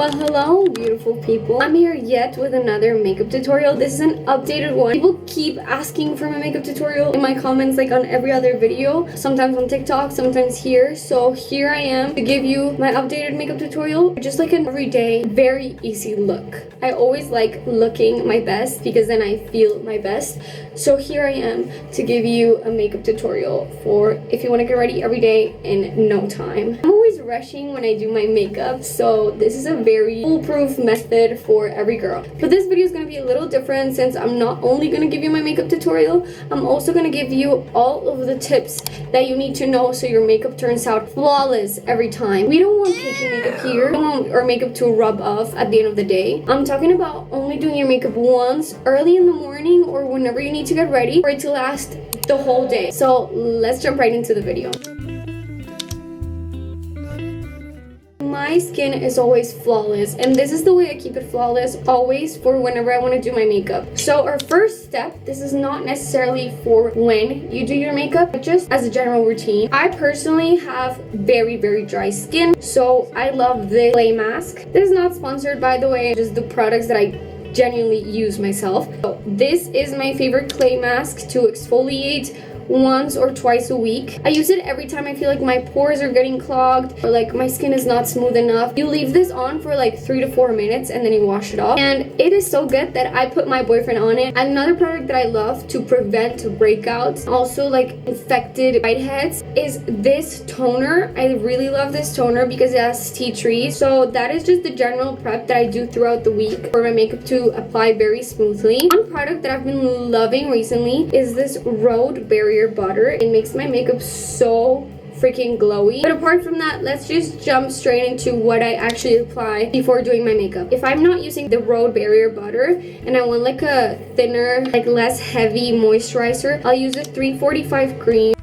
Well, hello beautiful people. I'm here yet with another makeup tutorial. This is an updated one. People keep asking for my makeup tutorial in my comments, like on every other video, sometimes on TikTok, sometimes here. So here I am to give you my updated makeup tutorial, just like an everyday, very easy look. I always like looking my best because then I feel my best. So here I am to give you a makeup tutorial for if you want to get ready every day in no time. I'm always rushing when I do my makeup, so this is a very foolproof method for every girl. But this video is going to be a little different since I'm not only going to give you my makeup tutorial, I'm also going to give you all of the tips that you need to know so your makeup turns out flawless every time. We don't want cakey makeup here. We don't want our makeup to rub off at the end of the day. I'm talking about only doing your makeup once early in the morning or whenever you need to get ready for it to last the whole day. So let's jump right into the video. My skin is always flawless, and this is the way I keep it flawless always for whenever I want to do my makeup. So our first step, this is not necessarily for when you do your makeup, but just as a general routine. I personally have very dry skin, so I love this clay mask. This is not sponsored, by the way, just the products that I genuinely use myself. So this is my favorite clay mask to exfoliate once or twice a week. I use it every time I feel like my pores are getting clogged or like my skin is not smooth enough. You leave this on for like 3 to 4 minutes and then you wash it off, and it is so good that I put my boyfriend on it. Another product that I love to prevent breakouts, also like infected whiteheads, is this toner. I really love this toner because it has tea tree. So that is just the general prep that I do throughout the week for my makeup to apply very smoothly. One product that I've been loving recently is this Road Barrier Butter. It makes my makeup so freaking glowy. But apart from that, let's just jump straight into what I actually apply before doing my makeup. If I'm not using the Road Barrier Butter and I want like a thinner, like less heavy moisturizer, I'll use a 345 cream.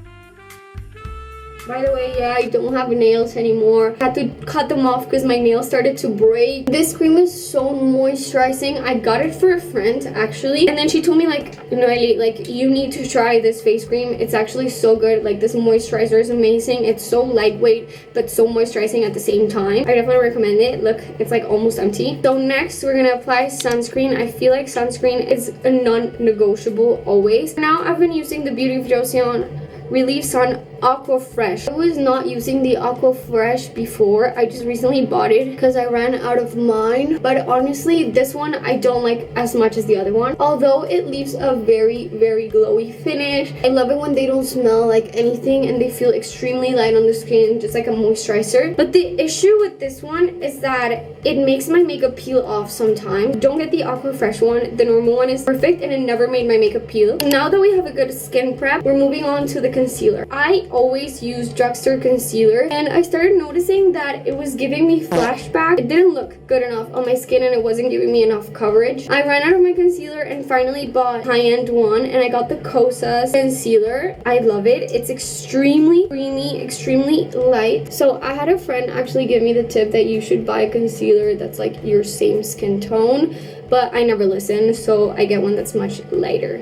By the way, yeah, I don't have nails anymore. I had to cut them off because my nails started to break. This cream is so moisturizing. I got it for a friend, actually. And then she told me, like, Noelle, like, you need to try this face cream. It's actually so good. Like, this moisturizer is amazing. It's so lightweight, but so moisturizing at the same time. I definitely recommend it. Look, it's like almost empty. So next, we're gonna apply sunscreen. I feel like sunscreen is a non-negotiable always. Now, I've been using the Beauty of Joseon Relief Sun Aqua Fresh. I was not using the Aqua Fresh before. I just recently bought it because I ran out of mine. But honestly, this one I don't like as much as the other one. Although it leaves a very glowy finish. I love it when they don't smell like anything and they feel extremely light on the skin, just like a moisturizer. But the issue with this one is that it makes my makeup peel off sometimes. Don't get the Aqua Fresh one. The normal one is perfect and it never made my makeup peel. Now that we have a good skin prep, we're moving on to the concealer. I always use drugstore concealer, and I started noticing that it was giving me flashback. It didn't look good enough on my skin and it wasn't giving me enough coverage. I ran out of my concealer and finally bought high-end one, and I got the Kosas concealer. I love it. It's extremely creamy, extremely light. So I had a friend actually give me the tip that you should buy a concealer that's like your same skin tone, but I never listened, so I get one that's much lighter.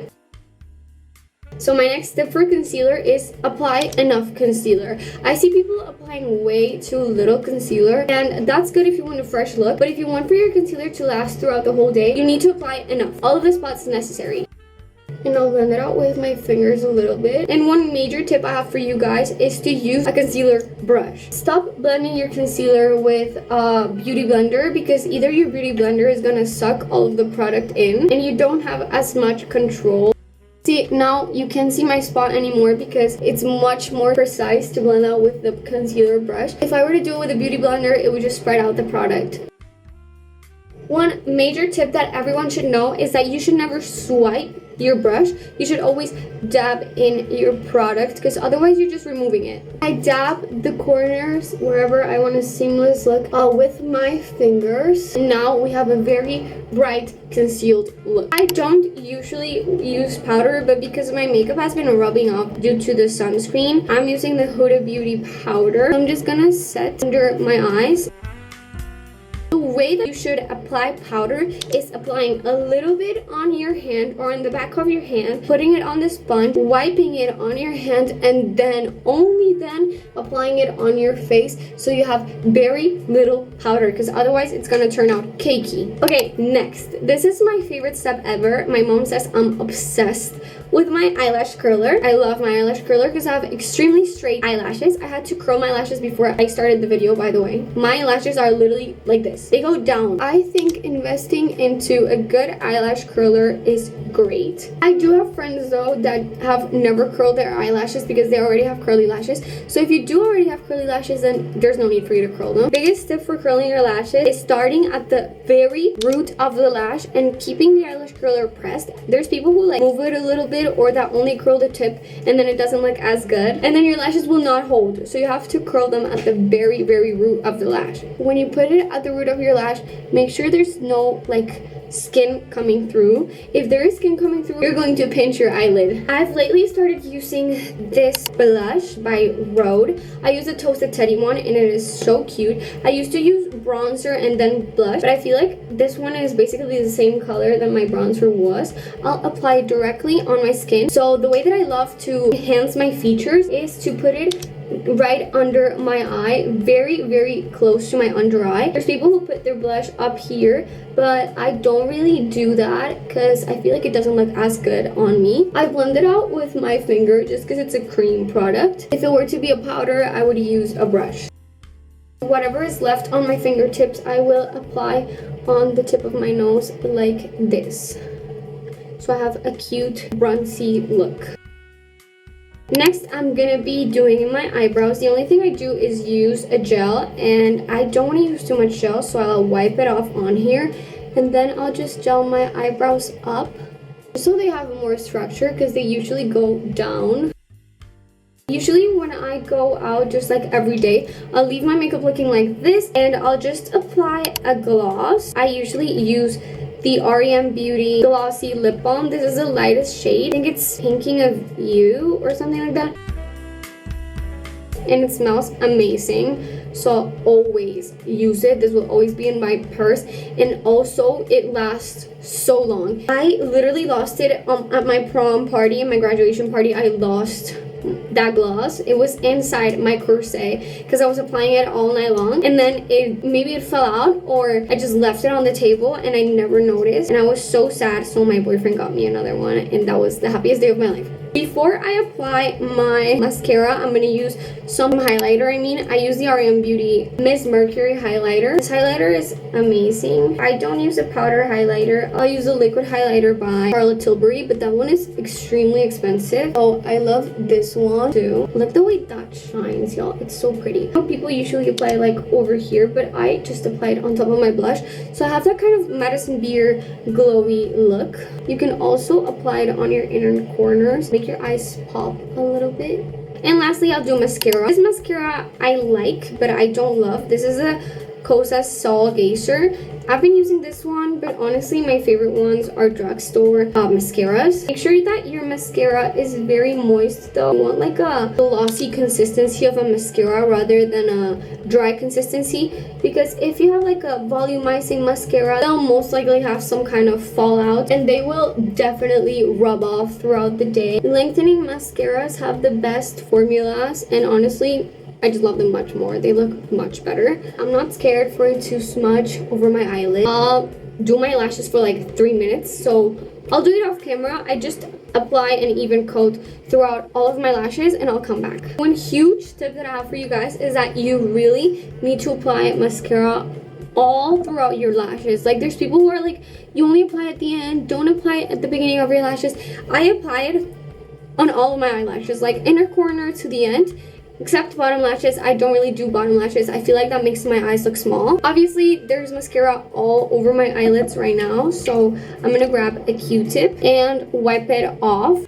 So my next tip for concealer is apply enough concealer. I see people applying way too little concealer, and that's good if you want a fresh look, but if you want for your concealer to last throughout the whole day, you need to apply enough. All of the spots necessary. And I'll blend it out with my fingers a little bit. And one major tip I have for you guys is to use a concealer brush. Stop blending your concealer with a beauty blender, because either your beauty blender is gonna suck all of the product in and you don't have as much control. See, now you can't see my spot anymore because it's much more precise to blend out with the concealer brush. If I were to do it with a beauty blender, it would just spread out the product. One major tip that everyone should know is that you should never swipe your brush. You should always dab in your product because otherwise you're just removing it. I dab the corners wherever I want a seamless look with my fingers. And now we have a very bright concealed look. I don't usually use powder, but because my makeup has been rubbing off due to the sunscreen, I'm using the Huda Beauty powder. I'm just gonna set under my eyes. way that you should apply powder is applying a little bit on your hand or on the back of your hand, putting it on the sponge, wiping it on your hand, and then only then applying it on your face, so you have very little powder, because otherwise it's gonna turn out cakey. Okay, next, this is my favorite step ever. My mom says I'm obsessed with my eyelash curler. I love my eyelash curler because I have extremely straight eyelashes. I had to curl my lashes before I started the video, by the way. My lashes are literally like this. They go down. I think investing into a good eyelash curler is great. I do have friends though that have never curled their eyelashes because they already have curly lashes. So if you do already have curly lashes, then there's no need for you to curl them. Biggest tip for curling your lashes is starting at the very root of the lash and keeping the eyelash curler pressed. There's people who like move it a little bit, or that only curl the tip and then it doesn't look as good, and then your lashes will not hold. So you have to curl them at the very root of the lash. When you put it at the root of your lash, make sure there's no like skin coming through. If there is skin coming through, you're going to pinch your eyelid. I've lately started using this blush by Rhode. I use a Toasted Teddy one and it is so cute. I used to use bronzer and then blush, but I feel like this one is basically the same color that my bronzer was. I'll apply it directly on my skin. So the way that I love to enhance my features is to put it right under my eye, very close to my under eye. There's people who put their blush up here, but I don't really do that because I feel like it doesn't look as good on me. I blend it out with my finger just because it's a cream product. If it were to be a powder, I would use a brush. Whatever is left on my fingertips, I will apply on the tip of my nose like this. So I have a cute bronzy look. Next, I'm gonna be doing my eyebrows. The only thing I do is use a gel, and I don't want to use too much gel, so I'll wipe it off on here, and then I'll just gel my eyebrows up so they have more structure because they usually go down. Usually when I go out just like every day, I'll leave my makeup looking like this and I'll just apply a gloss. I usually use the REM Beauty Glossy Lip Balm. This is the lightest shade. I think it's Thinking of You or something like that. And it smells amazing. So always use it. This will always be in my purse. And also it lasts so long. I literally lost it at my prom party, my graduation party. I lost that gloss. It was inside my corset because I was applying it all night long, and then maybe it fell out or I just left it on the table and I never noticed, and I was so sad. So my boyfriend got me another one and that was the happiest day of my life. Before I apply my mascara, I'm going to use some highlighter. I use the REM Beauty Miss Mercury highlighter. This highlighter is amazing. I don't use a powder highlighter. I'll use a liquid highlighter by Charlotte Tilbury, but that one is extremely expensive. Oh, I love this one too. Look the way that shines, y'all. It's so pretty. People usually apply like over here, but I just applied on top of my blush. So I have that kind of Madison Beer glowy look. You can also apply it on your inner corners. Make your eyes pop a little bit. And lastly, I'll do mascara. This mascara I like, but I don't love. This is a Kosas Sol Gazer. I've been using this one, but honestly my favorite ones are drugstore mascaras. Make sure that your mascara is very moist though. You want like a glossy consistency of a mascara rather than a dry consistency, because if you have like a volumizing mascara, they'll most likely have some kind of fallout and they will definitely rub off throughout the day. Lengthening mascaras have the best formulas, and honestly I just love them much more. They look much better. I'm not scared for it to smudge over my eyelid. I'll do my lashes for like 3 minutes, so I'll do it off camera. I just apply an even coat throughout all of my lashes and I'll come back. One huge tip that I have for you guys is that you really need to apply mascara all throughout your lashes. Like there's people who are like, you only apply at the end, don't apply it at the beginning of your lashes. I apply it on all of my eyelashes, like inner corner to the end. Except bottom lashes. I don't really do bottom lashes. I feel like that makes my eyes look small. Obviously, there's mascara all over my eyelids right now, so I'm gonna grab a Q-tip and wipe it off.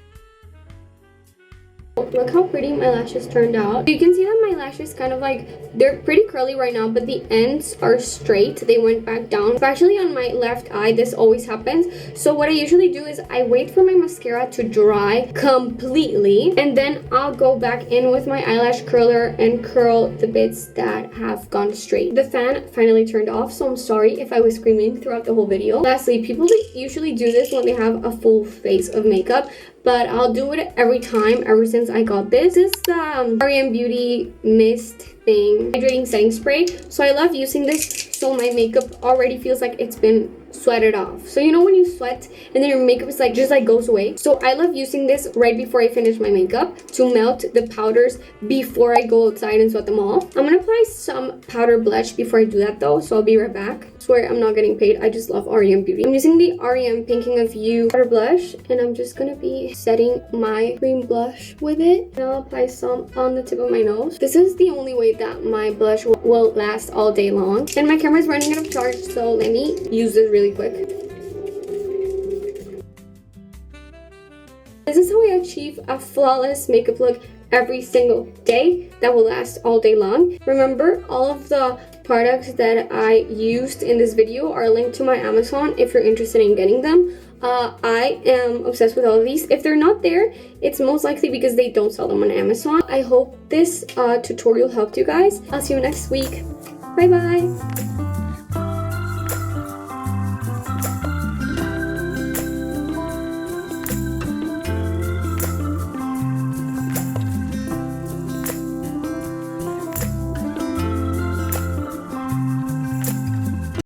look how pretty my lashes turned out. You can see that my lashes kind of like, they're pretty curly right now, but the ends are straight. They went back down, especially on my left eye. This always happens. So what I usually do is I wait for my mascara to dry completely, and then I'll go back in with my eyelash curler and curl the bits that have gone straight. The fan finally turned off, so I'm sorry if I was screaming throughout the whole video. Lastly, people usually do this when they have a full face of makeup, but I'll do it every time ever since I got this. This is the REM Beauty Mist thing, hydrating setting spray. So I love using this, so my makeup already feels like it's been sweated off. So you know when you sweat and then your makeup is like just like goes away. So I love using this right before I finish my makeup to melt the powders before I go outside and sweat them off. I'm gonna apply some powder blush before I do that though, so I'll be right back. Swear I'm not getting paid, I just love REM Beauty. I'm using the REM Pinking of You powder blush, and I'm just gonna be setting my cream blush with it, and I'll apply some on the tip of my nose. This is the only way that my blush will last all day long, and my camera is running out of charge, so let me use this really quick. This is how I achieve a flawless makeup look every single day that will last all day long. Remember, all of the products that I used in this video are linked to my Amazon if you're interested in getting them. I am obsessed with all of these. If they're not there, it's most likely because they don't sell them on Amazon. I hope this tutorial helped you guys. I'll see you next week. Bye bye.